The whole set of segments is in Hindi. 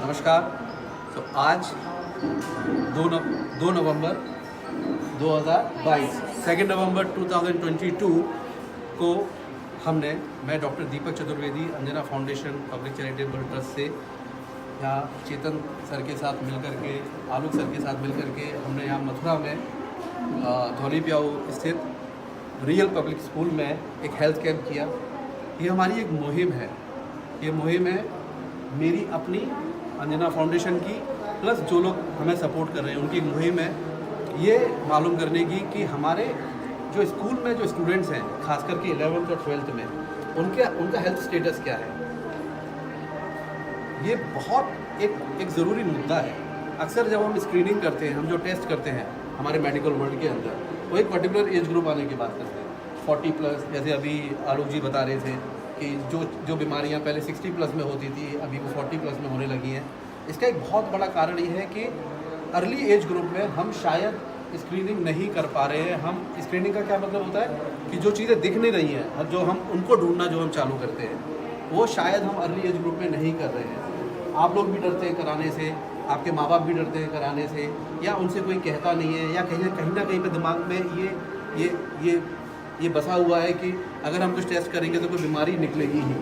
नमस्कार। तो आज 2 नवंबर 2022 2 नवंबर 2022 को मैं doctor Deepak Chaturvedi Anjana foundation public charitable trust से यहाँ चेतन सर के साथ मिलकर के आलोक सर के साथ मिलकर के हमने यहाँ मथुरा में धौलीप्याऊ स्थित रियल पब्लिक स्कूल में एक हेल्थ कैंप किया। ये हमारी एक मुहिम है। ये मुहिम है मेरी अपनी अंजना फाउंडेशन की, प्लस जो लोग हमें सपोर्ट कर रहे हैं उनकी मुहिम है ये मालूम करने की कि हमारे जो स्कूल में जो स्टूडेंट्स हैं, खास करके 11th और 12th में, उनका हेल्थ स्टेटस क्या है। ये बहुत एक ज़रूरी मुद्दा है। अक्सर जब हम स्क्रीनिंग करते हैं, हम जो टेस्ट करते हैं हमारे मेडिकल वर्ल्ड के अंदर, वो एक पर्टिकुलर एज ग्रुप आने की बात करते हैं, 40+। जैसे अभी आलोक जी बता रहे थे कि जो बीमारियां पहले 60+ में होती थी अभी वो 40+ में होने लगी हैं। इसका एक बहुत बड़ा कारण ये है कि अर्ली एज ग्रुप में हम शायद स्क्रीनिंग नहीं कर पा रहे हैं। हम स्क्रीनिंग का क्या मतलब होता है कि जो चीज़ें दिख नहीं रही हैं, जो हम उनको ढूंढना जो हम चालू करते हैं, वो शायद हम अर्ली एज ग्रुप में नहीं कर रहे हैं। आप लोग भी डरते हैं कराने से, आपके माँ बाप भी डरते हैं कराने से, या उनसे कोई कहता नहीं है, या कहीं ना कहीं पे दिमाग में ये बसा हुआ है कि अगर हम कुछ टेस्ट करेंगे तो कोई बीमारी निकलेगी ही,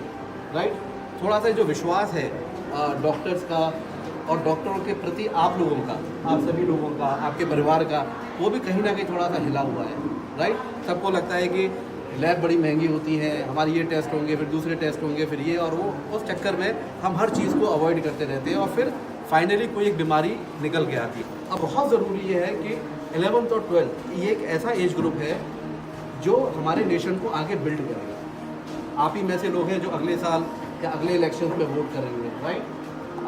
राइट। थोड़ा सा जो विश्वास है डॉक्टर्स का और डॉक्टरों के प्रति आप लोगों का, आप सभी लोगों का, आपके परिवार का, वो भी कहीं ना कहीं थोड़ा सा हिला हुआ है, राइट। सबको लगता है कि लैब बड़ी महंगी होती है, हमारे ये टेस्ट होंगे, फिर दूसरे टेस्ट होंगे, फिर ये और वो, उस चक्कर में हम हर चीज़ को अवॉइड करते रहते हैं और फिर फाइनली कोई एक बीमारी निकल के आती है। अब बहुत ज़रूरी ये है कि 11th और 12th ये एक ऐसा एज ग्रुप है जो हमारे नेशन को आगे बिल्ड करेगा। आप ही में से लोग हैं जो अगले साल या अगले इलेक्शन में वोट करेंगे, राइट।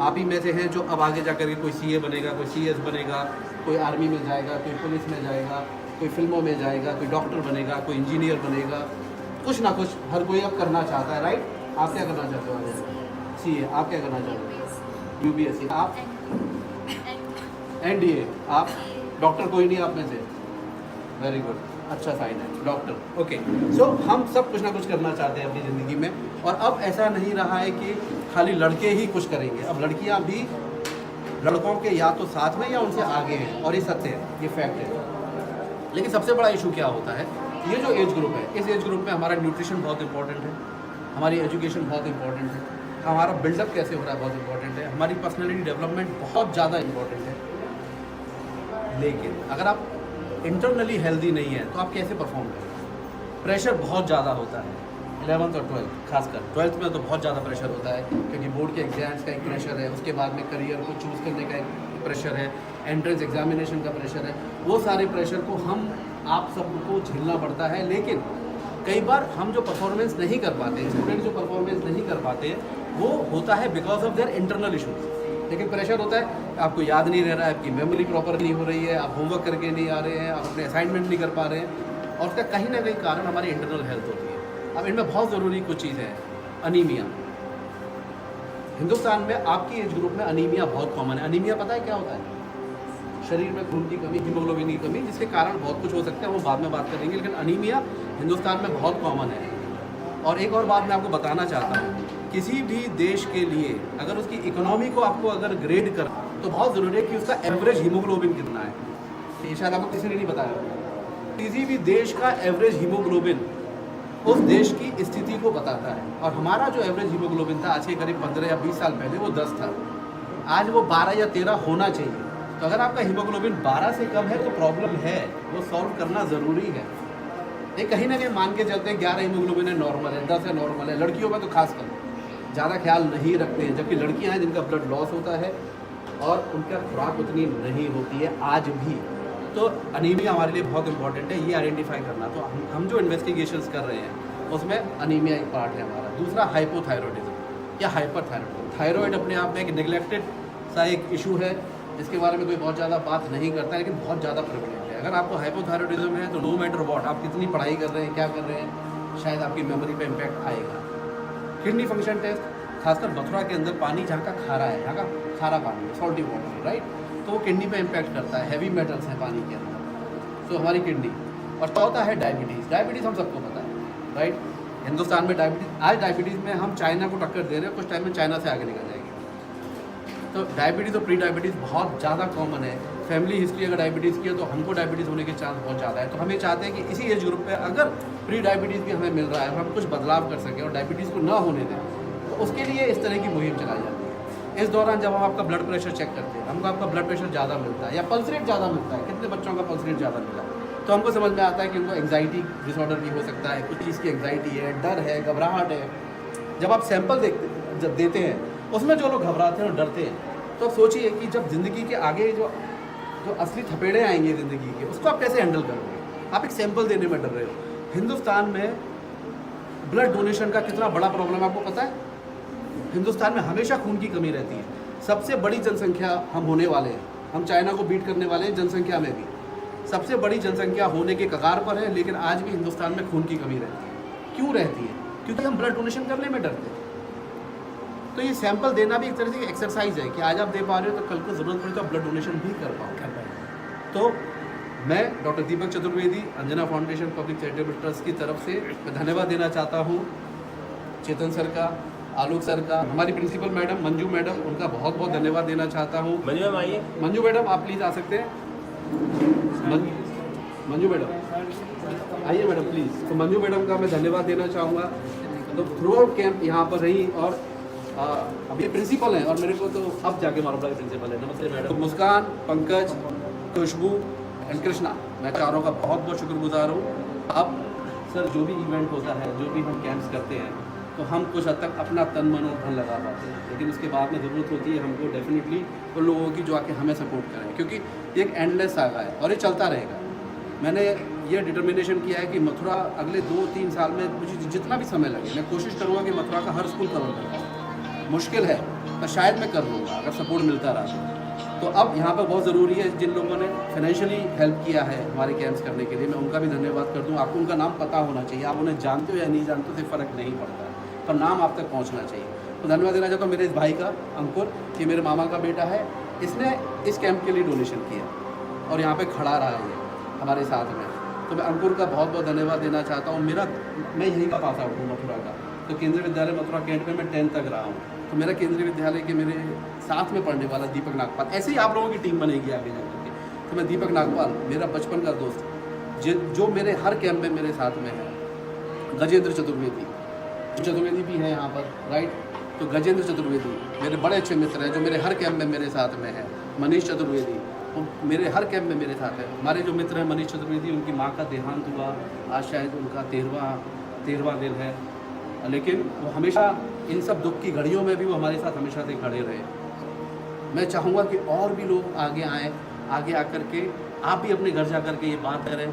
आप ही में से हैं जो अब आगे जाकर के कोई CA बनेगा, कोई CS बनेगा, कोई आर्मी में जाएगा, कोई पुलिस में जाएगा, कोई फिल्मों में जाएगा, कोई डॉक्टर बनेगा, कोई इंजीनियर बनेगा, कुछ ना कुछ हर कोई अब करना चाहता है, राइट। आप क्या करना चाहते हो आगे? CA। आप क्या करना चाहते हो? UPSC। आप NDA। आप डॉक्टर कोई नहीं आप में से? वेरी गुड, अच्छा साइन है, डॉक्टर। ओके, सो हम सब कुछ ना कुछ करना चाहते हैं अपनी ज़िंदगी में। और अब ऐसा नहीं रहा है कि खाली लड़के ही कुछ करेंगे, अब लड़कियां भी लड़कों के या तो साथ में या उनसे आगे हैं, और ये सत्य है, ये फैक्ट है। लेकिन सबसे बड़ा इशू क्या होता है, ये जो एज ग्रुप है, इस एज ग्रुप में हमारा न्यूट्रिशन बहुत इंपॉर्टेंट है, हमारी एजुकेशन बहुत इंपॉर्टेंट है, हमारा बिल्डअप कैसे हो रहा है बहुत इंपॉर्टेंट है, हमारी पर्सनैलिटी डेवलपमेंट बहुत ज़्यादा इंपॉर्टेंट है। लेकिन अगर आप इंटरनली हेल्दी नहीं है तो आप कैसे परफॉर्म करेंगे? प्रेशर बहुत ज़्यादा होता है 11th और 12th, खासकर 12th में तो बहुत ज़्यादा प्रेशर होता है, क्योंकि बोर्ड के एग्जाम्स का एक प्रेशर है, उसके बाद में करियर को चूज़ करने का एक प्रेशर है, एंट्रेंस एग्जामिनेशन का प्रेशर है। वो सारे प्रेशर को आप सबको झेलना पड़ता है। लेकिन कई बार हम जो परफॉर्मेंस नहीं कर पाते, स्टूडेंट जो परफॉर्मेंस नहीं कर पाते, वो होता है because of their internal issues. लेकिन प्रेशर होता है, आपको याद नहीं रह रहा है, आपकी मेमोरी प्रॉपर नहीं हो रही है, आप होमवर्क करके नहीं आ रहे हैं, आप अपने असाइनमेंट नहीं कर पा रहे हैं, और उसका कहीं ना कहीं कारण हमारी इंटरनल हेल्थ होती है। अब इनमें बहुत ज़रूरी कुछ चीज़ है, अनीमिया। हिंदुस्तान में आपकी एज ग्रुप में अनीमिया बहुत कॉमन है। अनीमिया पता है क्या होता है? शरीर में खून की कमी, हीमोग्लोबिन की कमी, जिसके कारण बहुत कुछ हो सकता है, वो बाद में बात करेंगे। लेकिन अनीमिया हिंदुस्तान में बहुत कॉमन है। और एक और बात मैं आपको बताना चाहता हूँ, किसी भी देश के लिए अगर उसकी इकोनॉमी को आपको अगर ग्रेड कर, तो बहुत ज़रूरी है कि उसका एवरेज हीमोग्लोबिन कितना है। ये शायद आपको किसी ने नहीं बताया। किसी भी देश का एवरेज हीमोग्लोबिन उस देश की स्थिति को बताता है। और हमारा जो एवरेज हीमोग्लोबिन था आज के करीब 15 या 20 साल पहले वो 10 था, आज वो 12 या 13 होना चाहिए। तो अगर आपका हीमोग्लोबिन 12 से कम है तो प्रॉब्लम है, वो सॉल्व करना ज़रूरी है। ये कहीं ना कहीं मान के चलते हैं 11 हीमोग्लोबिन है नॉर्मल है, 10 है नॉर्मल है। लड़कियों में तो खासकर ज़्यादा ख्याल नहीं रखते हैं, जबकि लड़कियां हैं जिनका ब्लड लॉस होता है और उनका खुराक उतनी नहीं होती है आज भी। तो अनीमिया हमारे लिए बहुत इंपॉर्टेंट है, ये आइडेंटिफाई करना। तो हम जो इन्वेस्टिगेशंस कर रहे हैं उसमें अनीमिया एक पार्ट है हमारा। दूसरा हाइपोथायरॉयडिज्म या हाइपरथायरॉयडिज्म। थायरॉयड अपने आप में एक नेग्लेक्टेड सा एक इशू है, जिसके बारे में कोई बहुत ज़्यादा बात नहीं करता, लेकिन बहुत ज़्यादा प्रेवलेंट है। अगर आपको हाइपोथायरॉयडिज्म है तो नो मैटर व्हाट, आप कितनी पढ़ाई कर रहे हैं, क्या कर रहे हैं, शायद आपकी मेमोरी पे इम्पैक्ट आएगा। किडनी फंक्शन टेस्ट, खासकर मथुरा के अंदर पानी जहाँ का खारा है, जहाँ का खारा पानी, सॉल्टी वाटर, राइट, तो वो किडनी पे इम्पैक्ट करता है। हैवी मेटल्स हैं पानी के अंदर, तो हमारी किडनी। और चौथा है डायबिटीज़। डायबिटीज़ हम सबको पता है, राइट। हिंदुस्तान में डायबिटीज़, आज डायबिटीज़ में हम चाइना को टक्कर दे रहे हैं, कुछ टाइम में चाइना से आगे निकल जाएंगे। तो डायबिटीज़ और प्री डायबिटीज़ बहुत ज़्यादा कॉमन है। फैमिली हिस्ट्री अगर डायबिटीज़ की है तो हमको डायबिटीज़ होने के चांस बहुत ज़्यादा है। तो हम ये चाहते हैं कि इसी एज ग्रुप पे अगर प्री डायबिटीज़ भी हमें मिल रहा है, हम कुछ बदलाव कर सकें और डायबिटीज़ को ना होने दें, तो उसके लिए इस तरह की मुहिम चलाई जाती है। इस दौरान जब हम आपका ब्लड प्रेशर चेक करते हैं, हमको आपका ब्लड प्रेशर ज़्यादा मिलता है या पल्स रेट ज़्यादा मिलता है, कितने बच्चों का पल्स रेट ज़्यादा मिला, तो हमको समझ में आता है कि उनको एंग्जाइटी डिसऑर्डर भी हो सकता है, कुछ चीज़ की एंग्जाइटी है, डर है, घबराहट है। जब आप सैंपल जब देते हैं उसमें जो लोग घबराते हैं और डरते हैं, तो आप सोचिए कि जब ज़िंदगी के आगे जो असली थपेड़े आएंगे ज़िंदगी के, उसको आप कैसे हैंडल करोगे। आप एक सैंपल देने में डर रहे हो। हिंदुस्तान में ब्लड डोनेशन का कितना बड़ा प्रॉब्लम है आपको पता है? हिंदुस्तान में हमेशा खून की कमी रहती है। सबसे बड़ी जनसंख्या हम होने वाले हैं, हम चाइना को बीट करने वाले हैं जनसंख्या में भी, सबसे बड़ी जनसंख्या होने के कगार पर है, लेकिन आज भी हिंदुस्तान में खून की कमी रहती है। क्यों रहती है? क्योंकि हम ब्लड डोनेशन करने में डरते हैं। तो ये सैंपल देना भी एक तरह से एक्सरसाइज है कि आज आप दे पा रहे हो तो कल को ज़रूरत पड़े तो आप ब्लड डोनेशन भी कर पाओ। तो मैं doctor Deepak Chaturvedi, Anjana foundation public charitable trust की तरफ से मैं धन्यवाद देना चाहता हूँ चेतन सर का, आलोक सर का, हमारी प्रिंसिपल मैडम मंजू मैडम, उनका बहुत बहुत धन्यवाद देना चाहता हूँ। मंजू मैम आइए। मंजू मैडम आप प्लीज़ आ सकते हैं। मंजू मैडम आइए मैडम प्लीज़। तो मंजू मैडम का मैं धन्यवाद देना चाहूँगा। तो थ्रू आउट कैंप यहाँ पर रही और अभी प्रिंसिपल हैं और मेरे को तो अब जाके मालूम पड़ा प्रिंसिपल है। नमस्ते मैडम। तो मुस्कान, पंकज, खुशबू एंड कृष्णा, मैं चारों का बहुत बहुत शुक्रगुजार हूँ। अब सर जो भी इवेंट होता है, जो भी हम कैंप्स करते हैं, तो हम कुछ हद तक अपना तन मन और धन लगा पाते हैं, लेकिन उसके बाद में ज़रूरत होती है हमको डेफिनेटली उन लोगों की जो आके हमें सपोर्ट करें, क्योंकि ये एक एंडलेस सागा है और ये चलता रहेगा। मैंने ये डिटर्मिनेशन किया है कि मथुरा अगले 2-3 साल में मुझे जितना भी समय लगे मैं कोशिश करूँगा कि मथुरा का हर स्कूल कवर कर पाऊँ। मुश्किल है तो शायद मैं कर लूँगा अगर सपोर्ट मिलता रहा। तो अब यहाँ पर बहुत ज़रूरी है जिन लोगों ने फाइनेंशियली हेल्प किया है हमारे कैंप्स करने के लिए, मैं उनका भी धन्यवाद कर दूँ। आपको उनका नाम पता होना चाहिए, आप उन्हें जानते हो या नहीं जानते हो, फ़र्क नहीं पड़ता, पर नाम आप तक पहुँचना चाहिए। तो धन्यवाद देना चाहता हूँ मेरे इस भाई का, अंकुर, कि मेरे मामा का बेटा है, इसने इस कैंप के लिए डोनेशन किया और यहाँ पर खड़ा रहा है हमारे साथ में। तो मैं अंकुर का बहुत बहुत धन्यवाद देना चाहता हूँ। मैं यहीं का पास आउट हूँ मथुरा का, तो केंद्रीय विद्यालय मथुरा कैंट में मैं 10th तक रहा हूँ। तो मेरा केंद्रीय विद्यालय के मेरे साथ में पढ़ने वाला दीपक नागपाल, ऐसे ही आप लोगों की टीम बनेगी आगे जाकर के। तो मैं दीपक नागपाल, मेरा बचपन का दोस्त, जो मेरे हर कैंप में मेरे साथ में है, गजेंद्र चतुर्वेदी भी है यहाँ पर, राइट। तो गजेंद्र चतुर्वेदी मेरे बड़े अच्छे मित्र हैं जो मेरे हर कैंप में मेरे साथ में है। मनीष चतुर्वेदी वो मेरे हर कैंप में मेरे साथ है। हमारे जो मित्र हैं मनीष चतुर्वेदी, उनकी माँ का देहांत हुआ, आज शायद उनका 13वां दिन है, लेकिन वो हमेशा इन सब दुख की घड़ियों में भी वो हमारे साथ हमेशा से खड़े रहे। मैं चाहूँगा कि और भी लोग आगे आएँ, आगे आकर के आप भी अपने घर जा कर के ये बात करें।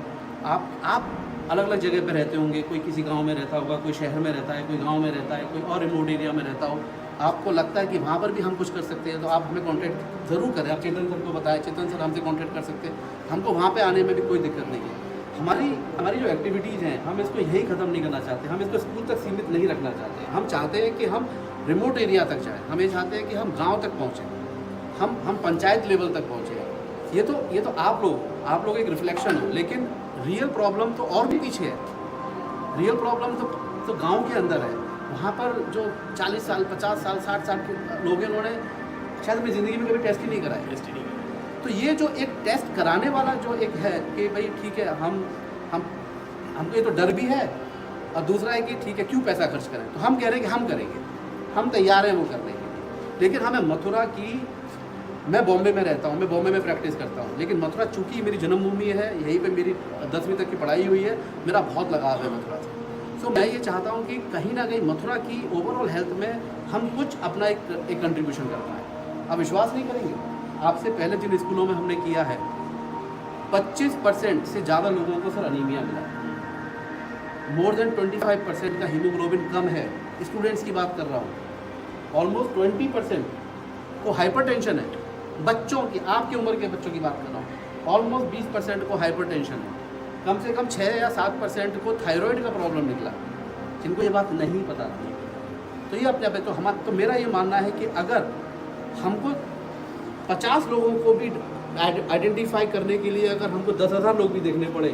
आप अलग अलग जगह पे रहते होंगे, कोई किसी गांव में रहता होगा, कोई शहर में रहता है, कोई गांव में रहता है, कोई और रिमोट एरिया में रहता हो, आपको लगता है कि वहाँ पर भी हम कुछ कर सकते हैं, तो आप हमें कांटेक्ट ज़रूर करें। आप चेतन सर को बताएं, चेतन सर हमसे कांटेक्ट कर सकते हैं। हमको वहाँ पे आने में भी कोई दिक्कत नहीं है। हमारी जो एक्टिविटीज़ हैं, हम इसको यहीं ख़त्म नहीं करना चाहते, हम इसको स्कूल तक सीमित नहीं रखना चाहते। हम चाहते हैं कि हम रिमोट एरिया तक जाएँ, हम ये चाहते हैं कि हम गाँव तक पहुँचें, हम पंचायत लेवल तक पहुँचें। ये तो आप लोग एक रिफ्लेक्शन हो, लेकिन रियल प्रॉब्लम तो और भी पीछे है। रियल प्रॉब्लम तो गांव के अंदर है। वहाँ पर जो 40 साल, 50 साल, 60 साल के लोग हैं, उन्होंने शायद अपनी ज़िंदगी में कभी टेस्ट ही नहीं कराया। तो ये जो एक टेस्ट कराने वाला जो एक है कि भाई ठीक है, हमको ये तो डर भी है, और दूसरा है कि ठीक है क्यों पैसा खर्च करें। तो हम कह रहे हैं कि हम करेंगे, हम तैयार हैं वो करने के लिए। लेकिन हमें मथुरा की, मैं बॉम्बे में रहता हूँ, मैं बॉम्बे में प्रैक्टिस करता हूँ, लेकिन मथुरा चूँकि मेरी जन्मभूमि है, यहीं पे मेरी 10वीं तक की पढ़ाई हुई है, मेरा बहुत लगाव है मथुरा से। तो मैं ये चाहता हूँ कि कहीं ना कहीं मथुरा की ओवरऑल हेल्थ में हम कुछ अपना एक कंट्रीब्यूशन कर पाएँ। आप विश्वास नहीं करेंगे, आपसे पहले जिन स्कूलों में हमने किया है, 25% से ज़्यादा लोगों को सर अनीमिया मिला, मोर देन 25% का हीमोग्लोबिन कम है। स्टूडेंट्स की बात कर रहा हूँ। ऑलमोस्ट 20% को हाइपरटेंशन है, बच्चों की, आपकी उम्र के बच्चों की बात कर रहा हूँ। ऑलमोस्ट 20% को हाइपरटेंशन है, कम से कम 6 या 7% को थायराइड का प्रॉब्लम निकला, जिनको ये बात नहीं पता थी। तो ये अपने आप है। तो मेरा ये मानना है कि अगर हमको 50 लोगों को भी आइडेंटिफाई करने के लिए अगर हमको 10,000 लोग भी देखने पड़े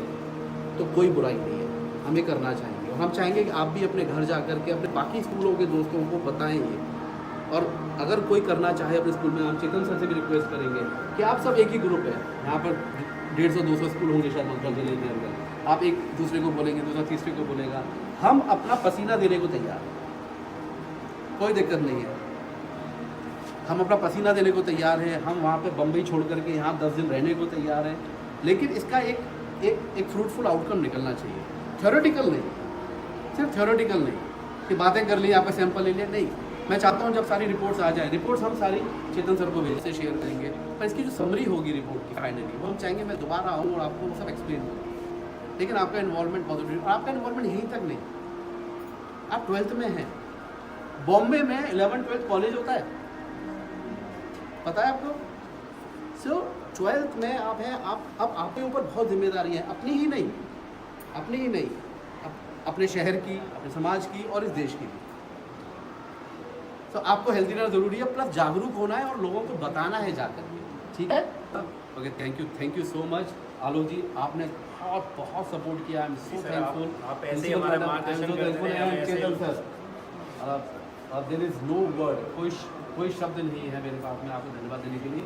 तो कोई बुराई नहीं है, हमें करना चाहिए। और हम चाहेंगे कि आप भी अपने घर जा कर के अपने बाकी स्कूलों के दोस्तों को बताएं और अगर कोई करना चाहे अपने स्कूल में, हम चेतन सर से भी रिक्वेस्ट करेंगे कि आप सब एक ही ग्रुप है, यहाँ पर 150-200 स्कूल होंगे शायद मंगल जिले के अंदर, आप एक दूसरे को बोलेंगे, दूसरा तीसरे को बोलेगा, हम अपना पसीना देने को तैयार हैं, कोई दिक्कत नहीं है, हम अपना पसीना देने को तैयार हैं, हम वहाँ पे बम्बई छोड़ करके यहाँ 10 दिन रहने को तैयार हैं, लेकिन इसका एक फ्रूटफुल आउटकम निकलना चाहिए, थ्योरेटिकल नहीं, सिर्फ थ्योरेटिकल नहीं कि बातें कर ली, आपका सैंपल ले लिया, नहीं। मैं चाहता हूँ जब सारी रिपोर्ट्स आ जाए, रिपोर्ट्स हम सारी चेतन सर को भेज से शेयर करेंगे, पर इसकी जो समरी होगी रिपोर्ट की फाइनली, वो हम चाहेंगे मैं दोबारा आऊँ और आपको सब एक्सप्लेन करूँ, लेकिन आपका इन्वॉल्वमेंट पॉजिटिव, और आपका इन्वॉल्वमेंट यहीं तक नहीं, आप 12th में हैं, बॉम्बे में 11th-12th कॉलेज होता है, पता है आपको? सो 12th में आप हैं, अब आपके ऊपर बहुत जिम्मेदारी है, अपनी ही नहीं, अपने शहर की, अपने समाज की और इस देश की भी। तो आपको हेल्दी रहना ज़रूरी है, प्लस जागरूक होना है और लोगों को बताना है जाकर, ठीक है? Okay, thank you so much Alok ji, आपने बहुत सपोर्ट किया, आई एम सो थैंकफुल। आप ऐसे ही हमारा मार्गदर्शन करते हैं, ऐसे ही। Sir, there is no word, कोई शब्द नहीं है मेरे पास में आपको धन्यवाद देने के लिए।